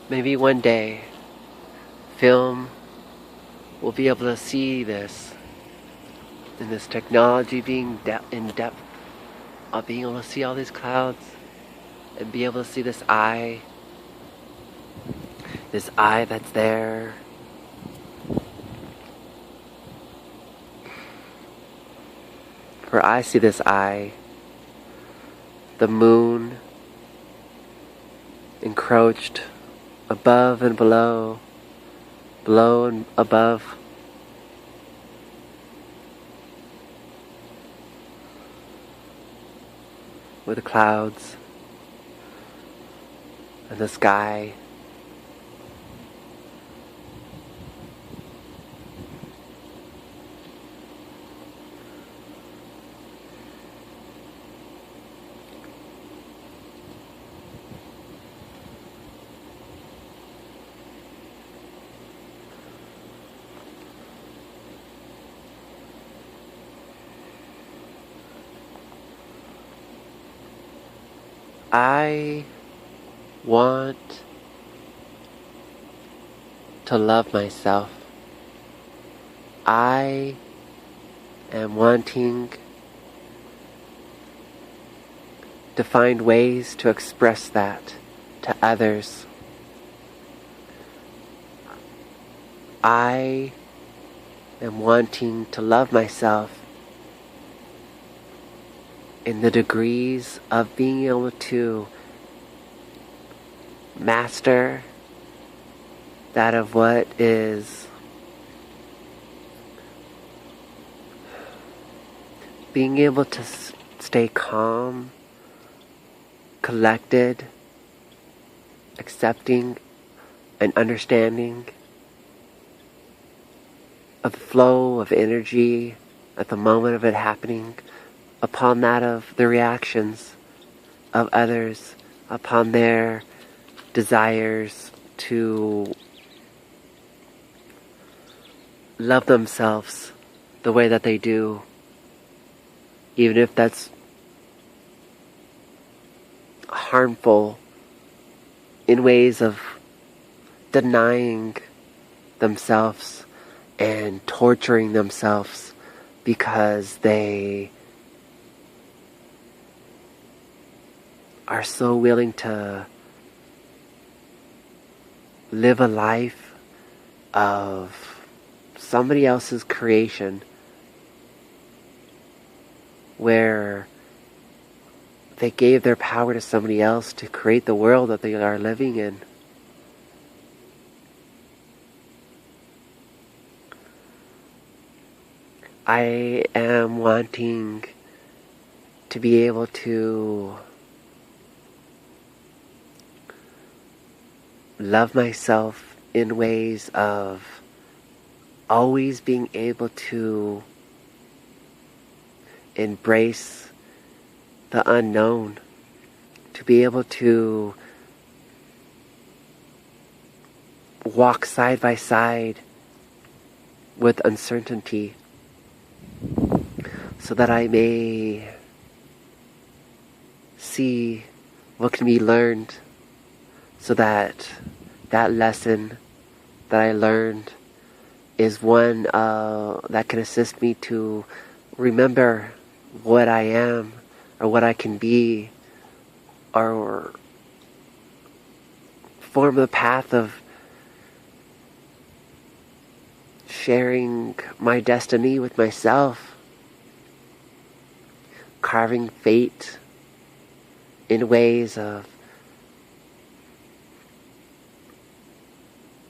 Maybe one day, film will be able to see this, and this technology being in depth of being able to see all these clouds and be able to see this eye that's there. For I see this eye, the moon encroached above and below, below and above. With the clouds and the sky. I want to love myself. I am wanting to find ways to express that to others. I am wanting to love myself in the degrees of being able to master that of what is being able to stay calm, collected, accepting and understanding of the flow of energy at the moment of it happening, upon that of the reactions of others, upon their desires to love themselves the way that they do, even if that's harmful in ways of denying themselves and torturing themselves because they are so willing to live a life of somebody else's creation where they gave their power to somebody else to create the world that they are living in. I am wanting to be able to love myself in ways of always being able to embrace the unknown, to be able to walk side by side with uncertainty so that I may see what can be learned, so that that lesson that I learned is one that can assist me to remember what I am or what I can be, or form the path of sharing my destiny with myself, carving fate in ways of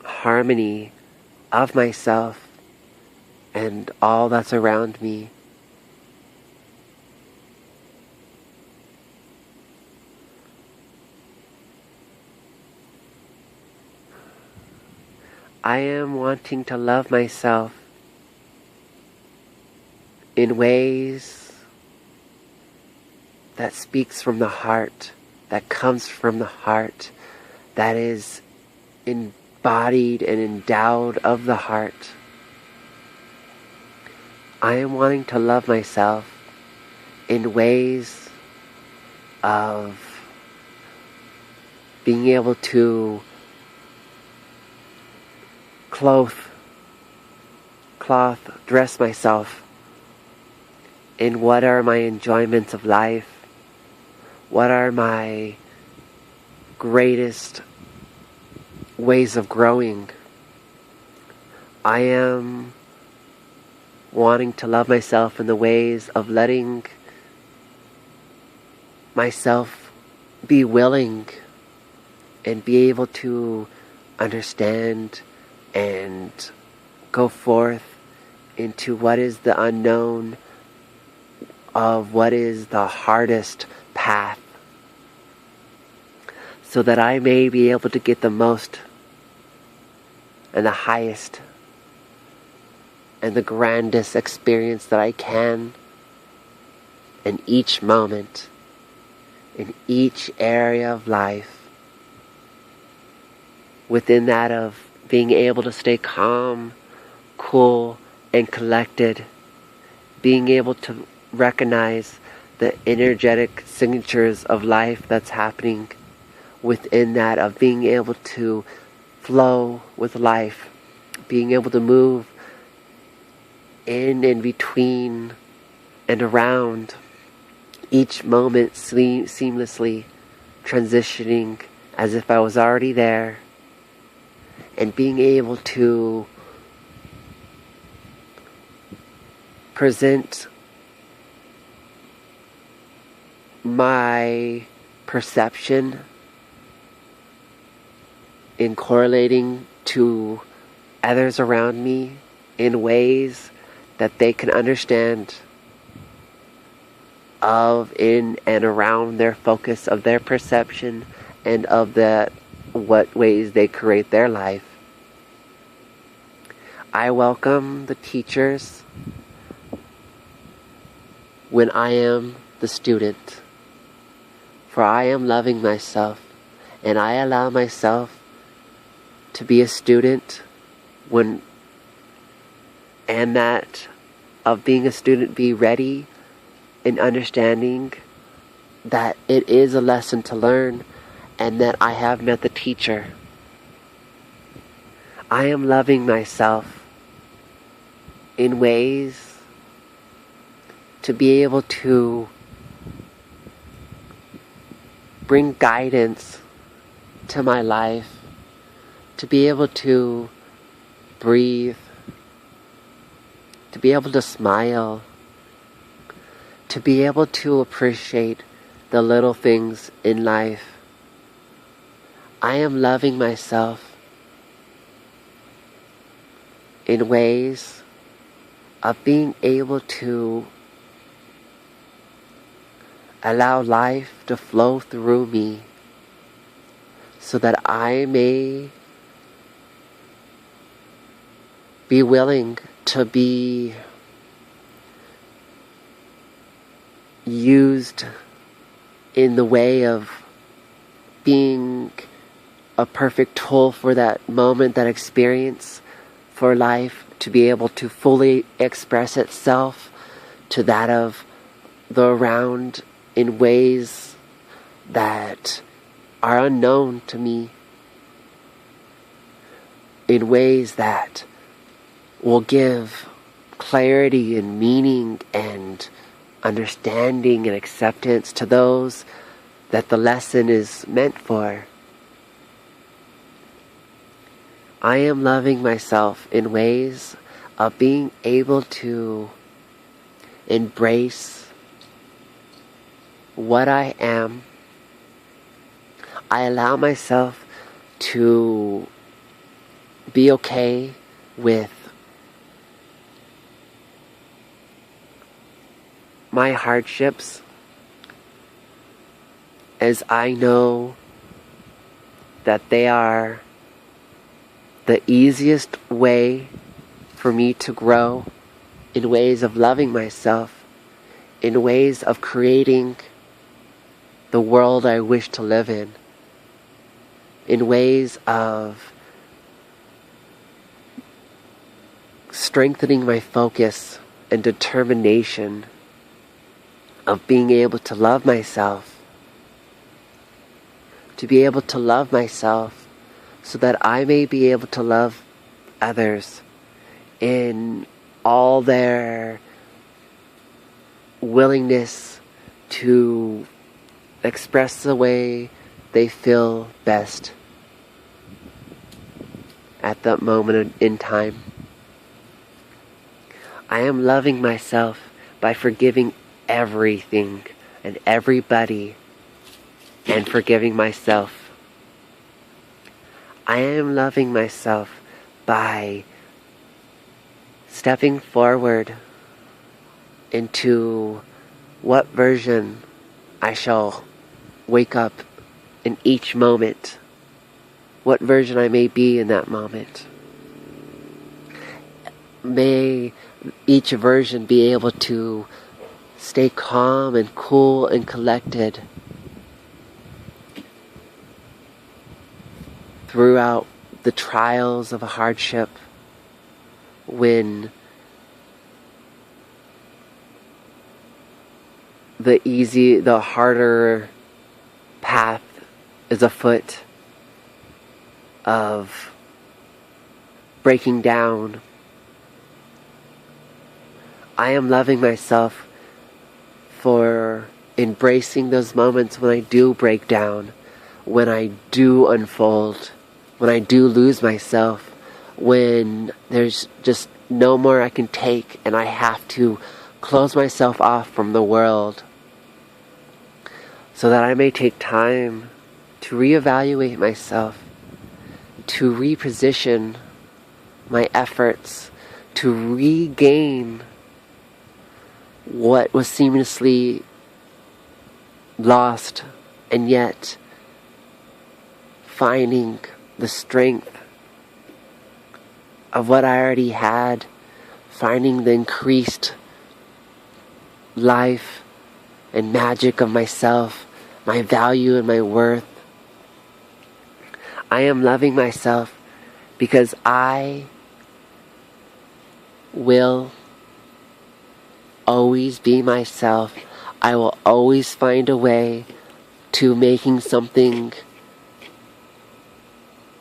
harmony of myself and all that's around me. I am wanting to love myself in ways that speaks from the heart, that comes from the heart, that is embodied and endowed of the heart. I am wanting to love myself in ways of being able to cloth, dress myself in what are my enjoyments of life, what are my greatest ways of growing. I am wanting to love myself in the ways of letting myself be willing and be able to understand and go forth into what is the unknown of what is the hardest path, so that I may be able to get the most and the highest and the grandest experience that I can in each moment, in each area of life, within that of being able to stay calm, cool, and collected, being able to recognize the energetic signatures of life that's happening within that, of being able to flow with life, being able to move in and between and around each moment seamlessly, transitioning as if I was already there, and being able to present my perception in correlating to others around me in ways that they can understand of, in, and around their focus of their perception and of that what ways they create their life. I welcome the teachers when I am the student, for I am loving myself, and I allow myself to be a student when, and that of being a student, be ready in understanding that it is a lesson to learn and that I have met the teacher. I am loving myself in ways to be able to bring guidance to my life, to be able to breathe, to be able to smile, to be able to appreciate the little things in life. I am loving myself in ways of being able to allow life to flow through me so that I may be willing to be used in the way of being a perfect tool for that moment, that experience for life, to be able to fully express itself to that of the around in ways that are unknown to me, in ways that will give clarity and meaning and understanding and acceptance to those that the lesson is meant for. I am loving myself in ways of being able to embrace what I am. I allow myself to be okay with my hardships, as I know that they are the easiest way for me to grow in ways of loving myself, in ways of creating the world I wish to live in ways of strengthening my focus and determination of being able to love myself, to be able to love myself so that I may be able to love others in all their willingness to express the way they feel best at that moment in time. I am loving myself by forgiving everything and everybody and forgiving myself. I am loving myself by stepping forward into what version I shall wake up in each moment, what version I may be in that moment. May each version be able to stay calm and cool and collected throughout the trials of a hardship, when the harder path is afoot of breaking down. I am loving myself for embracing those moments when I do break down, when I do unfold, when I do lose myself, when there's just no more I can take and I have to close myself off from the world, so that I may take time to reevaluate myself, to reposition my efforts, to regain what was seamlessly lost, and yet finding the strength of what I already had, finding the increased life and magic of myself, my value and my worth. I am loving myself because I will always be myself. I will always find a way to making something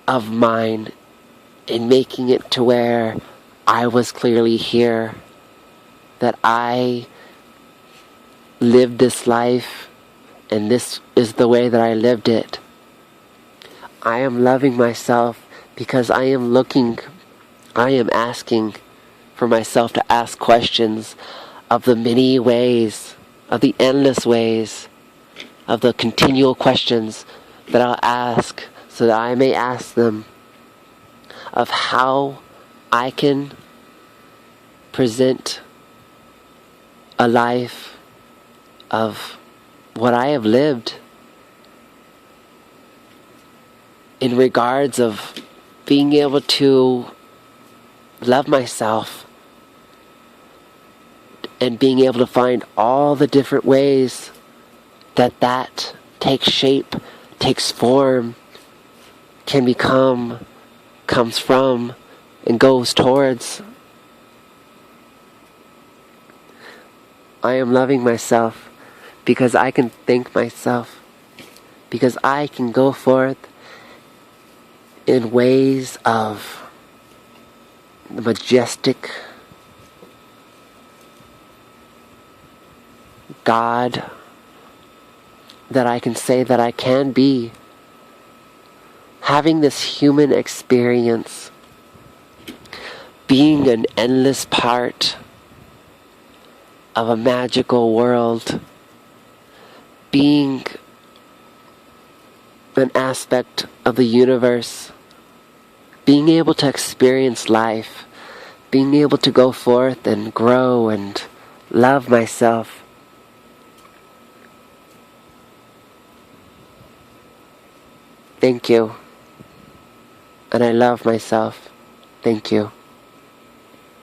of mine and making it to where I was clearly here, that I lived this life and this is the way that I lived it. I am loving myself because I am asking for myself to ask questions of the many ways, of the endless ways, of the continual questions that I'll ask, so that I may ask them of how I can present a life of what I have lived, in regards of being able to love myself and being able to find all the different ways that takes shape, takes form, can become, comes from, and goes towards. I am loving myself because I can thank myself, because I can go forth in ways of the majestic God that I can say that I can be, having this human experience, being an endless part of a magical world, being an aspect of the universe, being able to experience life, being able to go forth and grow and love myself. Thank you. And I love myself. Thank you.